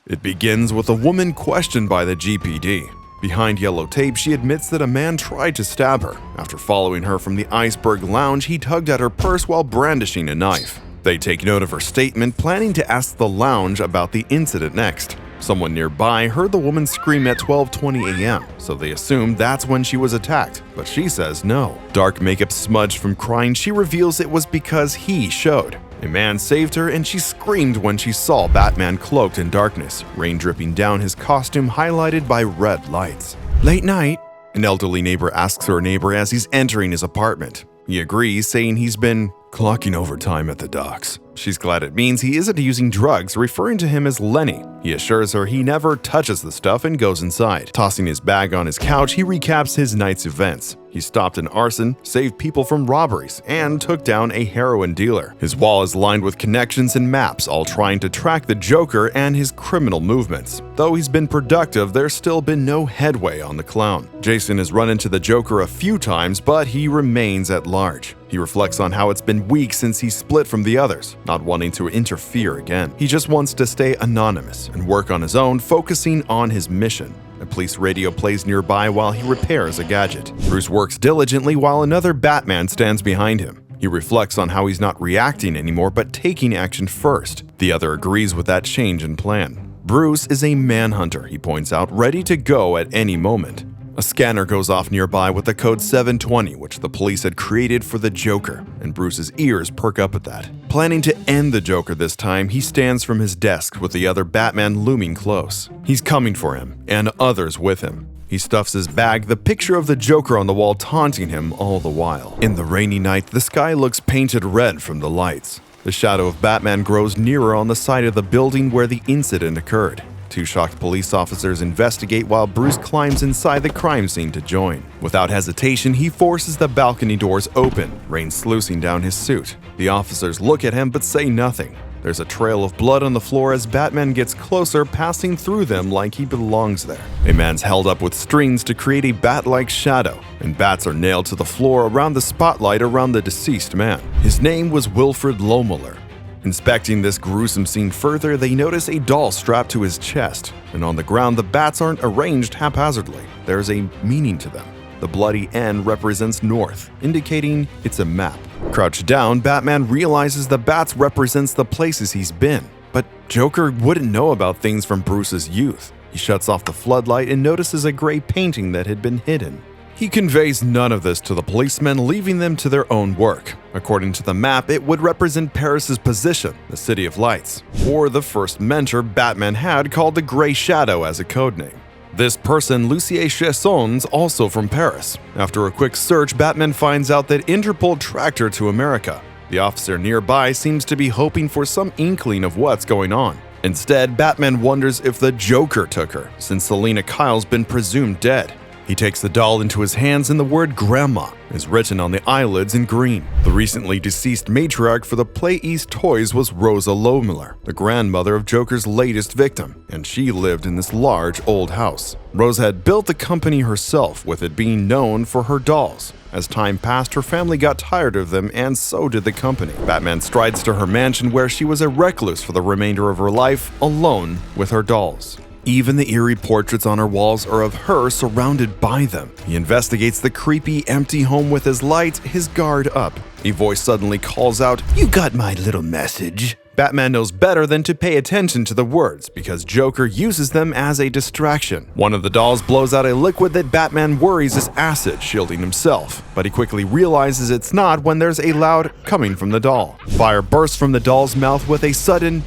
It begins with a woman questioned by the GPD. Behind yellow tape, she admits that a man tried to stab her. After following her from the Iceberg Lounge, he tugged at her purse while brandishing a knife. They take note of her statement, planning to ask the lounge about the incident next. Someone nearby heard the woman scream at 12:20 a.m., so they assume that's when she was attacked, but she says no. Dark makeup smudged from crying, she reveals it was because he showed. A man saved her and she screamed when she saw Batman cloaked in darkness, rain dripping down his costume highlighted by red lights. Late night, an elderly neighbor asks her neighbor as he's entering his apartment. He agrees, saying he's been clocking overtime at the docks. She's glad it means he isn't using drugs, referring to him as Lenny. He assures her he never touches the stuff and goes inside. Tossing his bag on his couch, he recaps his night's events. He stopped an arson, saved people from robberies, and took down a heroin dealer. His wall is lined with connections and maps, all trying to track the Joker and his criminal movements. Though he's been productive, there's still been no headway on the clown. Jason has run into the Joker a few times, but he remains at large. He reflects on how it's been weeks since he split from the others, not wanting to interfere again. He just wants to stay anonymous and work on his own, focusing on his mission. A police radio plays nearby while he repairs a gadget. Bruce works diligently while another Batman stands behind him. He reflects on how he's not reacting anymore but taking action first. The other agrees with that change in plan. Bruce is a manhunter, he points out, ready to go at any moment. A scanner goes off nearby with the code 720, which the police had created for the Joker, and Bruce's ears perk up at that. Planning to end the Joker this time, he stands from his desk with the other Batman looming close. He's coming for him, and others with him. He stuffs his bag, the picture of the Joker on the wall taunting him all the while. In the rainy night, the sky looks painted red from the lights. The shadow of Batman grows nearer on the side of the building where the incident occurred. Two shocked police officers investigate while Bruce climbs inside the crime scene to join. Without hesitation, he forces the balcony doors open, rain sluicing down his suit. The officers look at him but say nothing. There's a trail of blood on the floor as Batman gets closer, passing through them like he belongs there. A man's held up with strings to create a bat-like shadow, and bats are nailed to the floor around the spotlight around the deceased man. His name was Wilfred Lohmüller. Inspecting this gruesome scene further, they notice a doll strapped to his chest, and on the ground the bats aren't arranged haphazardly. There's a meaning to them. The bloody N represents north, indicating it's a map. Crouched down, Batman realizes the bats represents the places he's been. But Joker wouldn't know about things from Bruce's youth. He shuts off the floodlight and notices a gray painting that had been hidden. He conveys none of this to the policemen, leaving them to their own work. According to the map, it would represent Paris's position, the City of Lights, or the first mentor Batman had called the Grey Shadow as a codename. This person, Lucie Chesson, also from Paris. After a quick search, Batman finds out that Interpol tracked her to America. The officer nearby seems to be hoping for some inkling of what's going on. Instead, Batman wonders if the Joker took her, since Selina Kyle's been presumed dead. He takes the doll into his hands and the word Grandma is written on the eyelids in green. The recently deceased matriarch for the Play East Toys was Rosa Lohmüller, the grandmother of Joker's latest victim, and she lived in this large old house. Rosa had built the company herself, with it being known for her dolls. As time passed, her family got tired of them, and so did the company. Batman strides to her mansion where she was a recluse for the remainder of her life, alone with her dolls. Even the eerie portraits on her walls are of her surrounded by them. He investigates the creepy, empty home with his light, his guard up. A voice suddenly calls out, "You got my little message." Batman knows better than to pay attention to the words because Joker uses them as a distraction. One of the dolls blows out a liquid that Batman worries is acid, shielding himself, but he quickly realizes it's not when there's a loud coming from the doll. Fire bursts from the doll's mouth with a sudden.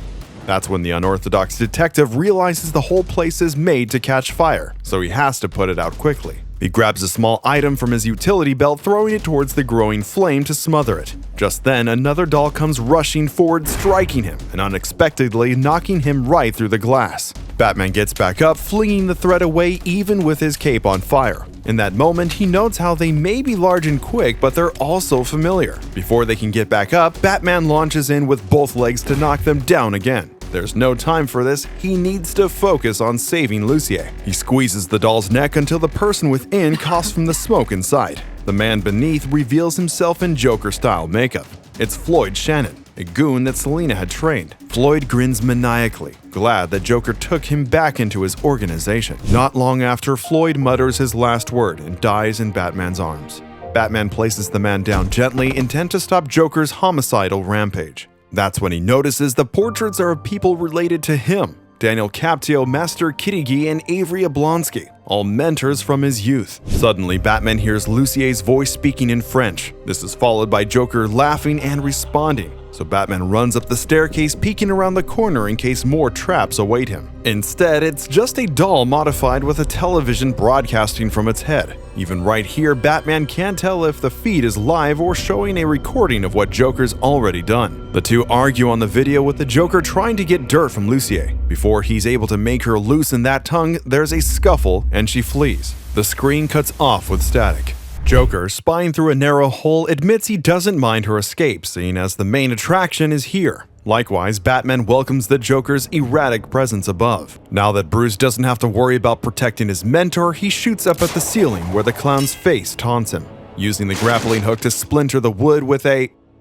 That's when the unorthodox detective realizes the whole place is made to catch fire, so he has to put it out quickly. He grabs a small item from his utility belt, throwing it towards the growing flame to smother it. Just then, another doll comes rushing forward, striking him, and unexpectedly knocking him right through the glass. Batman gets back up, flinging the threat away even with his cape on fire. In that moment, he notes how they may be large and quick, but they're also familiar. Before they can get back up, Batman launches in with both legs to knock them down again. There's no time for this, he needs to focus on saving Lucie. He squeezes the doll's neck until the person within coughs from the smoke inside. The man beneath reveals himself in Joker-style makeup. It's Floyd Shannon. a goon that Selina had trained. Floyd grins maniacally, glad that Joker took him back into his organization. Not long after, Floyd mutters his last word and dies in Batman's arms. Batman places the man down gently, intent to stop Joker's homicidal rampage. That's when he notices the portraits are of people related to him: Daniel Captio, Master Kittygi, and Avery Oblonsky, all mentors from his youth. Suddenly, Batman hears Lucie's voice speaking in French. This is followed by Joker laughing and responding, so Batman runs up the staircase, peeking around the corner in case more traps await him. Instead, it's just a doll modified with a television broadcasting from its head. Even right here, Batman can't tell if the feed is live or showing a recording of what Joker's already done. The two argue on the video, with the Joker trying to get dirt from Lucie. Before he's able to make her loosen that tongue, there's a scuffle and she flees. The screen cuts off with static. Joker, spying through a narrow hole, admits he doesn't mind her escape, seeing as the main attraction is here. Likewise, Batman welcomes the Joker's erratic presence above. Now that Bruce doesn't have to worry about protecting his mentor, he shoots up at the ceiling where the clown's face taunts him. Using the grappling hook to splinter the wood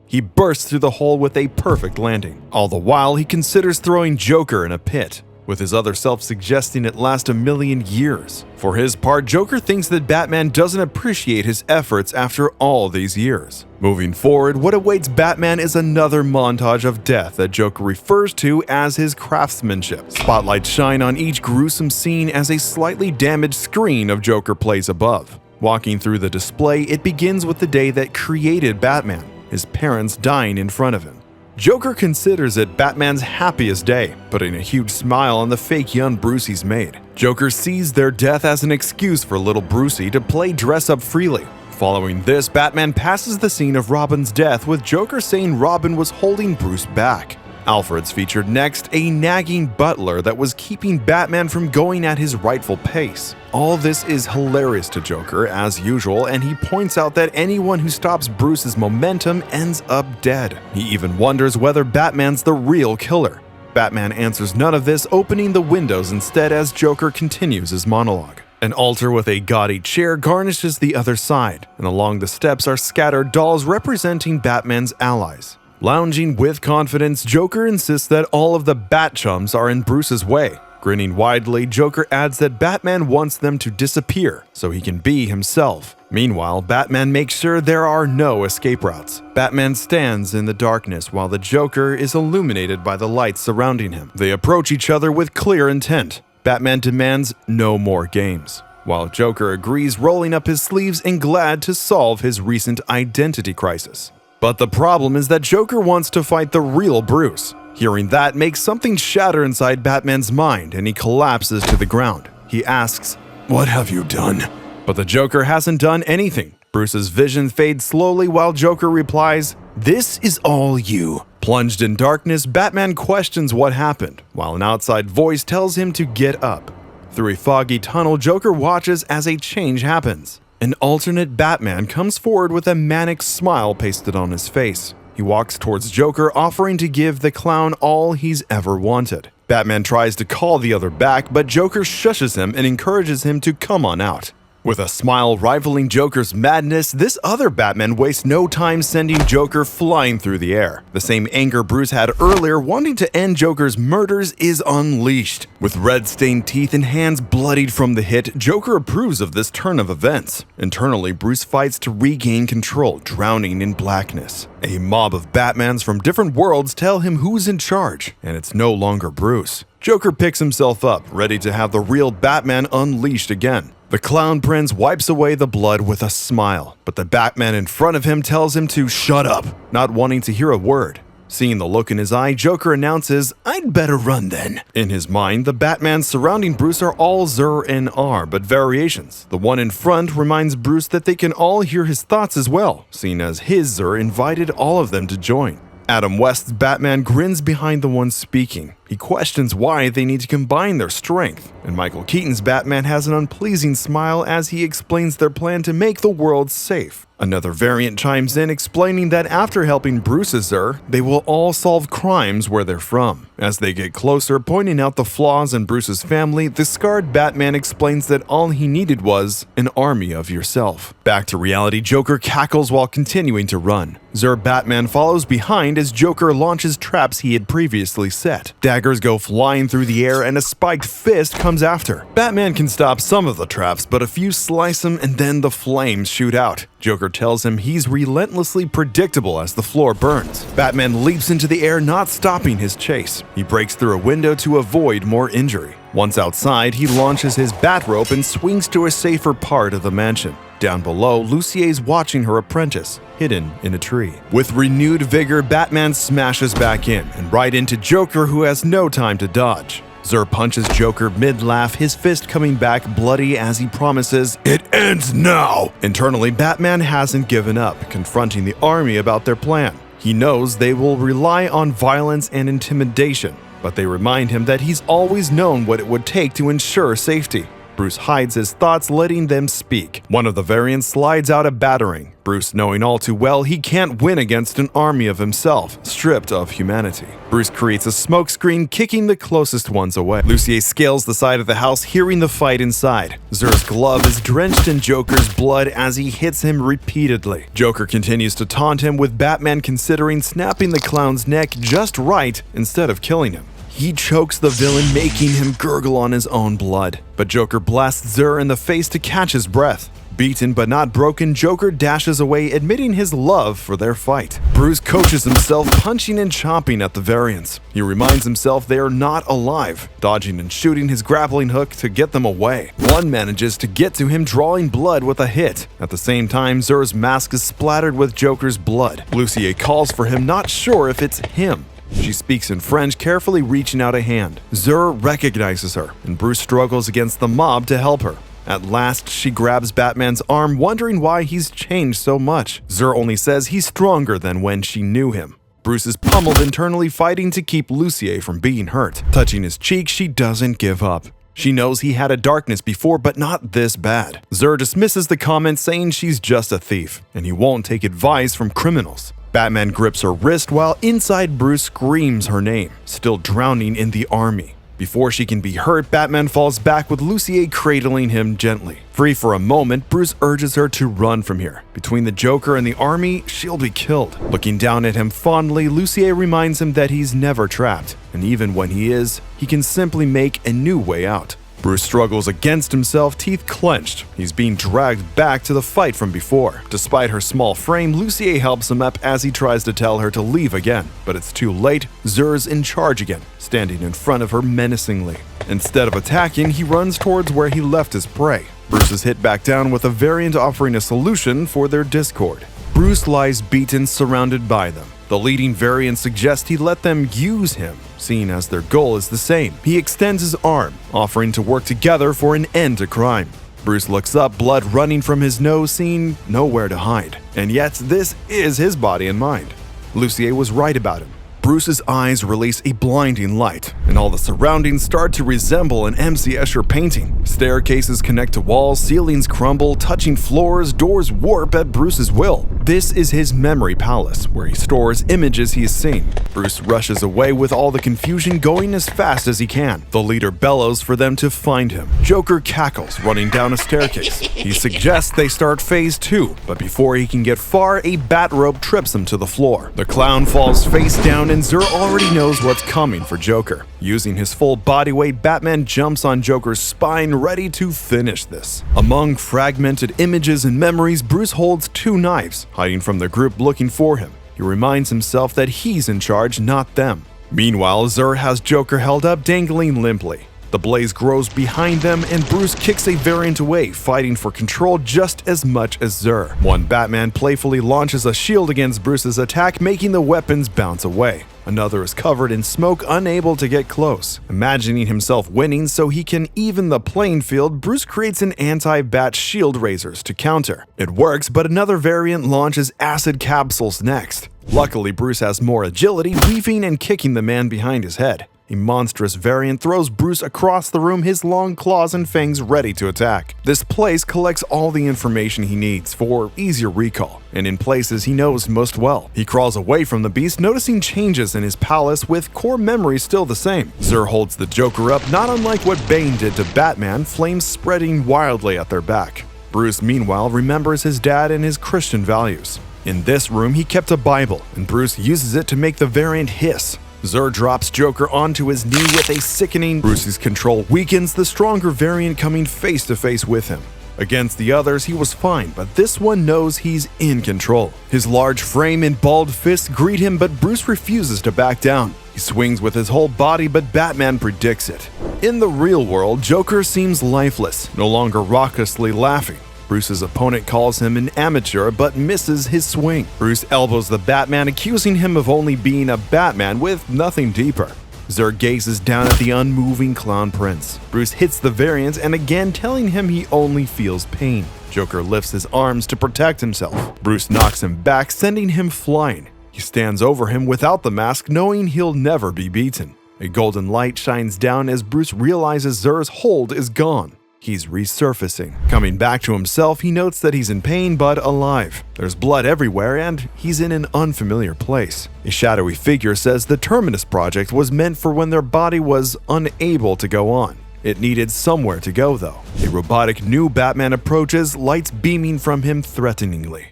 he bursts through the hole with a perfect landing. All the while, he considers throwing Joker in a pit, with his other self suggesting it last a million years. For his part, Joker thinks that Batman doesn't appreciate his efforts after all these years. Moving forward, what awaits Batman is another montage of death that Joker refers to as his craftsmanship. Spotlights shine on each gruesome scene as a slightly damaged screen of Joker plays above. Walking through the display, it begins with the day that created Batman, his parents dying in front of him. Joker considers it Batman's happiest day, putting a huge smile on the fake young Bruce he's made. Joker sees their death as an excuse for little Brucey to play dress-up freely. Following this, Batman passes the scene of Robin's death, with Joker saying Robin was holding Bruce back. Alfred's featured next, a nagging butler that was keeping Batman from going at his rightful pace. All this is hilarious to Joker, as usual, and he points out that anyone who stops Bruce's momentum ends up dead. He even wonders whether Batman's the real killer. Batman answers none of this, opening the windows instead as Joker continues his monologue. An altar with a gaudy chair garnishes the other side, and along the steps are scattered dolls representing Batman's allies. Lounging with confidence, Joker insists that all of the Bat-chums are in Bruce's way. Grinning widely, Joker adds that Batman wants them to disappear so he can be himself. Meanwhile, Batman makes sure there are no escape routes. Batman stands in the darkness while the Joker is illuminated by the lights surrounding him. They approach each other with clear intent. Batman demands no more games, while Joker agrees, rolling up his sleeves and glad to solve his recent identity crisis. But the problem is that Joker wants to fight the real Bruce. Hearing that makes something shatter inside Batman's mind, and he collapses to the ground. He asks, "What have you done?" But the Joker hasn't done anything. Bruce's vision fades slowly while Joker replies, "This is all you." Plunged in darkness, Batman questions what happened, while an outside voice tells him to get up. Through a foggy tunnel, Joker watches as a change happens. An alternate Batman comes forward with a manic smile pasted on his face. He walks towards Joker, offering to give the clown all he's ever wanted. Batman tries to call the other back, but Joker shushes him and encourages him to come on out. With a smile rivaling Joker's madness, this other Batman wastes no time sending Joker flying through the air. The same anger Bruce had earlier wanting to end Joker's murders is unleashed. With red-stained teeth and hands bloodied from the hit, Joker approves of this turn of events. Internally, Bruce fights to regain control, drowning in blackness. A mob of Batmans from different worlds tell him who's in charge, and it's no longer Bruce. Joker picks himself up, ready to have the real Batman unleashed again. The Clown Prince wipes away the blood with a smile, but the Batman in front of him tells him to shut up, not wanting to hear a word. Seeing the look in his eye, Joker announces, "I'd better run then." In his mind, the Batmans surrounding Bruce are all Zur and R, but variations. The one in front reminds Bruce that they can all hear his thoughts as well, seeing as his Zur invited all of them to join. Adam West's Batman grins behind the one speaking. He questions why they need to combine their strength, and Michael Keaton's Batman has an unpleasing smile as he explains their plan to make the world safe. Another variant chimes in explaining that after helping Bruce's Zur, they will all solve crimes where they're from. As they get closer, pointing out the flaws in Bruce's family, the scarred Batman explains that all he needed was an army of yourself. Back to reality, Joker cackles while continuing to run. Zur Batman follows behind as Joker launches traps he had previously set. Daggers go flying through the air and a spiked fist comes after. Batman can stop some of the traps, but a few slice him and then the flames shoot out. Joker tells him he's relentlessly predictable as the floor burns. Batman leaps into the air, not stopping his chase. He breaks through a window to avoid more injury. Once outside, he launches his bat rope and swings to a safer part of the mansion. Down below, Lucie's watching her apprentice, hidden in a tree. With renewed vigor, Batman smashes back in and right into Joker, who has no time to dodge. Zur punches Joker mid-laugh, his fist coming back bloody as he promises, "It ends now!" Internally, Batman hasn't given up, confronting the army about their plan. He knows they will rely on violence and intimidation, but they remind him that he's always known what it would take to ensure safety. Bruce hides his thoughts, letting them speak. One of the variants slides out a battering, Bruce knowing all too well he can't win against an army of himself, stripped of humanity. Bruce creates a smokescreen, kicking the closest ones away. Lucie scales the side of the house, hearing the fight inside. Zur's glove is drenched in Joker's blood as he hits him repeatedly. Joker continues to taunt him, with Batman considering snapping the clown's neck just right instead of killing him. He chokes the villain, making him gurgle on his own blood. But Joker blasts Zur in the face to catch his breath. Beaten but not broken, Joker dashes away, admitting his love for their fight. Bruce coaches himself, punching and chomping at the variants. He reminds himself they are not alive, dodging and shooting his grappling hook to get them away. One manages to get to him, drawing blood with a hit. At the same time, Zur's mask is splattered with Joker's blood. Lucie calls for him, not sure if it's him. She speaks in French, carefully reaching out a hand. Zur recognizes her, and Bruce struggles against the mob to help her. At last, she grabs Batman's arm, wondering why he's changed so much. Zur only says he's stronger than when she knew him. Bruce is pummeled internally, fighting to keep Lucie from being hurt. Touching his cheek, she doesn't give up. She knows he had a darkness before, but not this bad. Zur dismisses the comment, saying she's just a thief, and he won't take advice from criminals. Batman grips her wrist while inside Bruce screams her name, still drowning in the army. Before she can be hurt, Batman falls back with Lucie cradling him gently. Free for a moment, Bruce urges her to run from here. Between the Joker and the army, she'll be killed. Looking down at him fondly, Lucie reminds him that he's never trapped, and even when he is, he can simply make a new way out. Bruce struggles against himself, teeth clenched. He's being dragged back to the fight from before. Despite her small frame, Lucie helps him up as he tries to tell her to leave again. But it's too late. Zur's in charge again, standing in front of her menacingly. Instead of attacking, he runs towards where he left his prey. Bruce is hit back down, with a variant offering a solution for their discord. Bruce lies beaten, surrounded by them. The leading variant suggests he let them use him, seeing as their goal is the same. He extends his arm, offering to work together for an end to crime. Bruce looks up, blood running from his nose, seeing nowhere to hide. And yet, this is his body and mind. Lucie was right about him. Bruce's eyes release a blinding light, and all the surroundings start to resemble an M.C. Escher painting. Staircases connect to walls, ceilings crumble, touching floors, doors warp at Bruce's will. This is his memory palace, where he stores images he's seen. Bruce rushes away, with all the confusion going as fast as he can. The leader bellows for them to find him. Joker cackles, running down a staircase. He suggests they start phase 2, but before he can get far, a bat rope trips him to the floor. The clown falls face down, and Zur already knows what's coming for Joker. Using his full body weight, Batman jumps on Joker's spine, ready to finish this. Among fragmented images and memories, Bruce holds 2 knives, hiding from the group looking for him. He reminds himself that he's in charge, not them. Meanwhile, Zur has Joker held up, dangling limply. The blaze grows behind them, and Bruce kicks a variant away, fighting for control just as much as Zur. One Batman playfully launches a shield against Bruce's attack, making the weapons bounce away. Another is covered in smoke, unable to get close. Imagining himself winning so he can even the playing field, Bruce creates an anti-bat shield razors to counter. It works, but another variant launches acid capsules next. Luckily, Bruce has more agility, weaving and kicking the man behind his head. A monstrous variant throws Bruce across the room, his long claws and fangs ready to attack. This place collects all the information he needs for easier recall, and in places he knows most well. He crawls away from the beast, noticing changes in his palace with core memories still the same. Zur holds the Joker up, not unlike what Bane did to Batman, flames spreading wildly at their back. Bruce, meanwhile, remembers his dad and his Christian values. In this room, he kept a Bible, and Bruce uses it to make the variant hiss. Zur drops Joker onto his knee with a sickening. Bruce's control weakens, the stronger variant coming face to face with him. Against the others, he was fine, but this one knows he's in control. His large frame and balled fists greet him, but Bruce refuses to back down. He swings with his whole body, but Batman predicts it. In the real world, Joker seems lifeless, no longer raucously laughing. Bruce's opponent calls him an amateur but misses his swing. Bruce elbows the Batman, accusing him of only being a Batman with nothing deeper. Zur gazes down at the unmoving clown prince. Bruce hits the variant and again telling him he only feels pain. Joker lifts his arms to protect himself. Bruce knocks him back, sending him flying. He stands over him without the mask, knowing he'll never be beaten. A golden light shines down as Bruce realizes Zur's hold is gone. He's resurfacing. Coming back to himself, he notes that he's in pain but alive. There's blood everywhere and he's in an unfamiliar place. A shadowy figure says the Terminus Project was meant for when their body was unable to go on. It needed somewhere to go though. A robotic new Batman approaches, lights beaming from him threateningly.